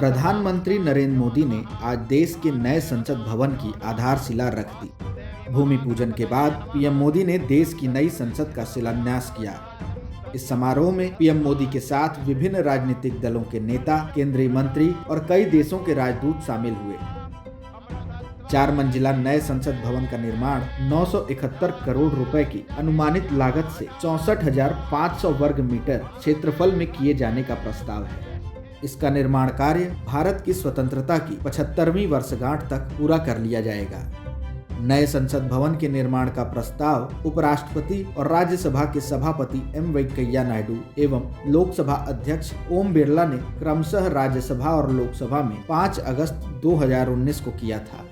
प्रधानमंत्री नरेंद्र मोदी ने आज देश के नए संसद भवन की आधारशिला रख दी। भूमि पूजन के बाद पीएम मोदी ने देश की नई संसद का शिलान्यास किया। इस समारोह में पीएम मोदी के साथ विभिन्न राजनीतिक दलों के नेता, केंद्रीय मंत्री और कई देशों के राजदूत शामिल हुए। 4 मंजिला नए संसद भवन का निर्माण 971 करोड़ रुपए की अनुमानित लागत से 64,500 वर्ग मीटर क्षेत्रफल में किए जाने का प्रस्ताव है। इसका निर्माण कार्य भारत की स्वतंत्रता की 75वीं वर्षगांठ तक पूरा कर लिया जाएगा। नए संसद भवन के निर्माण का प्रस्ताव उपराष्ट्रपति और राज्यसभा के सभापति एम वेंकैया नायडू एवं लोकसभा अध्यक्ष ओम बिरला ने क्रमशः राज्यसभा और लोकसभा में 5 अगस्त 2019 को किया था।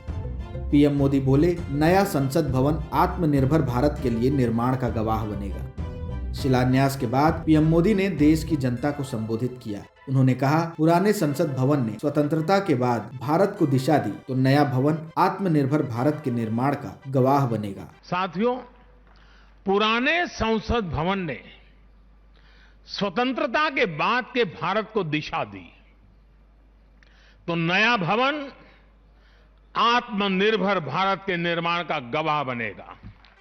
पीएम मोदी बोले, नया संसद भवन आत्मनिर्भर भारत के लिए निर्माण का गवाह बनेगा। शिलान्यास के बाद पीएम मोदी ने देश की जनता को संबोधित किया। उन्होंने कहा, पुराने संसद भवन ने स्वतंत्रता के बाद भारत को दिशा दी, तो नया भवन आत्मनिर्भर भारत के निर्माण का गवाह बनेगा। साथियों, पुराने संसद भवन ने स्वतंत्रता के बाद के भारत को दिशा दी, तो नया भवन आत्मनिर्भर भारत के निर्माण का गवाह बनेगा।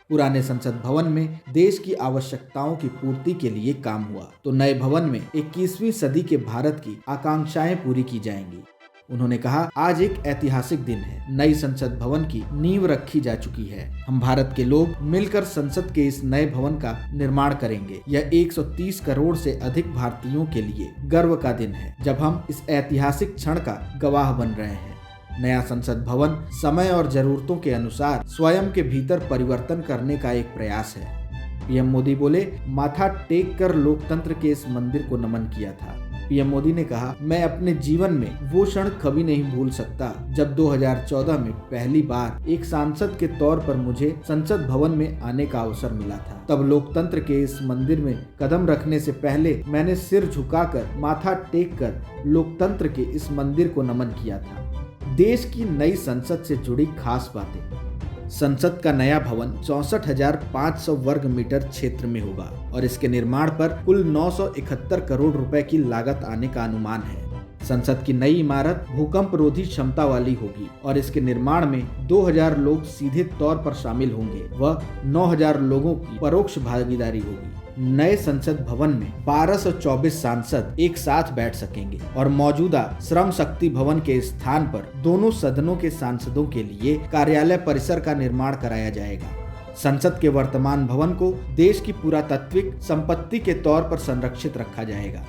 पुराने संसद भवन में देश की आवश्यकताओं की पूर्ति के लिए काम हुआ, तो नए भवन में 21वीं सदी के भारत की आकांक्षाएं पूरी की जाएंगी। उन्होंने कहा, आज एक ऐतिहासिक दिन है। नई संसद भवन की नींव रखी जा चुकी है। हम भारत के लोग मिलकर संसद के इस नए भवन का निर्माण करेंगे। यह 130 करोड़ से अधिक भारतीयों के लिए गर्व का दिन है, जब हम इस ऐतिहासिक क्षण का गवाह बन रहे हैं। नया संसद भवन समय और जरूरतों के अनुसार स्वयं के भीतर परिवर्तन करने का एक प्रयास है। पीएम मोदी बोले, माथा टेक कर लोकतंत्र के इस मंदिर को नमन किया था। पीएम मोदी ने कहा, मैं अपने जीवन में वो क्षण कभी नहीं भूल सकता जब 2014 में पहली बार एक सांसद के तौर पर मुझे संसद भवन में आने का अवसर मिला था। तब लोकतंत्र के इस मंदिर में कदम रखने से पहले मैंने सिर झुकाकर, माथा टेक कर लोकतंत्र के इस मंदिर को नमन किया था। देश की नई संसद से जुड़ी खास बातें। संसद का नया भवन 64,500 वर्ग मीटर क्षेत्र में होगा और इसके निर्माण पर कुल 971 करोड़ रुपए की लागत आने का अनुमान है। संसद की नई इमारत भूकंप रोधी क्षमता वाली होगी और इसके निर्माण में 2000 लोग सीधे तौर पर शामिल होंगे व 9000 लोगों की परोक्ष भागीदारी होगी। नए संसद भवन में 1224 सांसद एक साथ बैठ सकेंगे और मौजूदा श्रम शक्ति भवन के स्थान पर दोनों सदनों के सांसदों के लिए कार्यालय परिसर का निर्माण कराया जाएगा। संसद के वर्तमान भवन को देश की पुरातात्विक संपत्ति के तौर पर संरक्षित रखा जाएगा।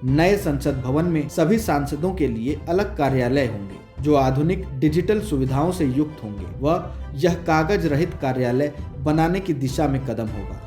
नए संसद भवन में सभी सांसदों के लिए अलग कार्यालय होंगे, जो आधुनिक डिजिटल सुविधाओं से युक्त होंगे व यह कागज रहित कार्यालय बनाने की दिशा में कदम होगा।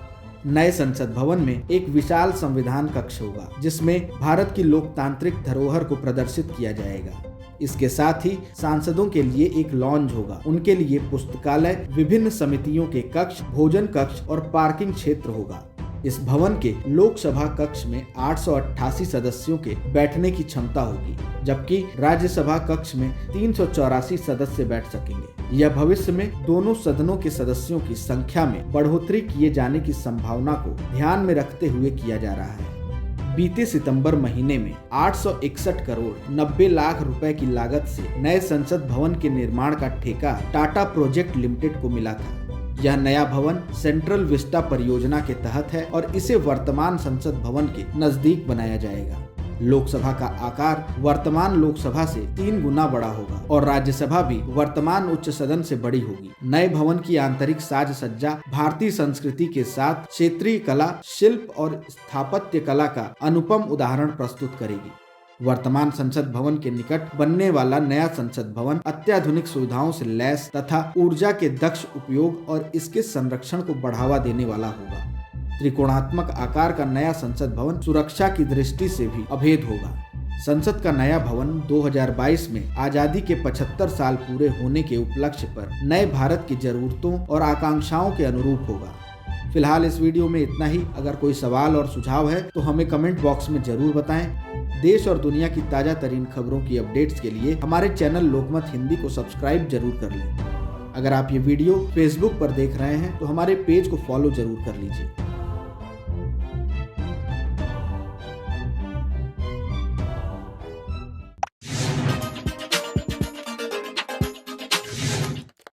नए संसद भवन में एक विशाल संविधान कक्ष होगा, जिसमें भारत की लोकतांत्रिक धरोहर को प्रदर्शित किया जाएगा। इसके साथ ही सांसदों के लिए एक लॉन्ज होगा, उनके लिए पुस्तकालय, विभिन्न समितियों के कक्ष, भोजन कक्ष और पार्किंग क्षेत्र होगा। इस भवन के लोकसभा कक्ष में 888 सदस्यों के बैठने की क्षमता होगी, जबकि राज्यसभा कक्ष में 384 सदस्य बैठ सकेंगे। यह भविष्य में दोनों सदनों के सदस्यों की संख्या में बढ़ोतरी किए जाने की संभावना को ध्यान में रखते हुए किया जा रहा है। बीते सितंबर महीने में 861 करोड़ 90 लाख रुपए की लागत से नए संसद भवन के निर्माण का ठेका टाटा प्रोजेक्ट लिमिटेड को मिला था। यह नया भवन सेंट्रल विस्टा परियोजना के तहत है और इसे वर्तमान संसद भवन के नजदीक बनाया जाएगा। लोकसभा का आकार वर्तमान लोकसभा से 3 गुना बड़ा होगा और राज्यसभा भी वर्तमान उच्च सदन से बड़ी होगी। नए भवन की आंतरिक साज सज्जा भारतीय संस्कृति के साथ क्षेत्रीय कला, शिल्प और स्थापत्य कला का अनुपम उदाहरण प्रस्तुत करेगी। वर्तमान संसद भवन के निकट बनने वाला नया संसद भवन अत्याधुनिक सुविधाओं से लैस तथा ऊर्जा के दक्ष उपयोग और इसके संरक्षण को बढ़ावा देने वाला होगा। त्रिकोणात्मक आकार का नया संसद भवन सुरक्षा की दृष्टि से भी अभेद होगा। संसद का नया भवन 2022 में आजादी के 75 साल पूरे होने के उपलक्ष्य पर नए भारत की जरूरतों और आकांक्षाओं के अनुरूप होगा। फिलहाल इस वीडियो में इतना ही। अगर कोई सवाल और सुझाव है तो हमें कमेंट बॉक्स में जरूर बताएं। देश और दुनिया की ताजा तरीन खबरों की अपडेट्स के लिए हमारे चैनल लोकमत हिंदी को सब्सक्राइब जरूर कर लें। अगर आप ये वीडियो फेसबुक पर देख रहे हैं तो हमारे पेज को फॉलो जरूर कर लीजिए।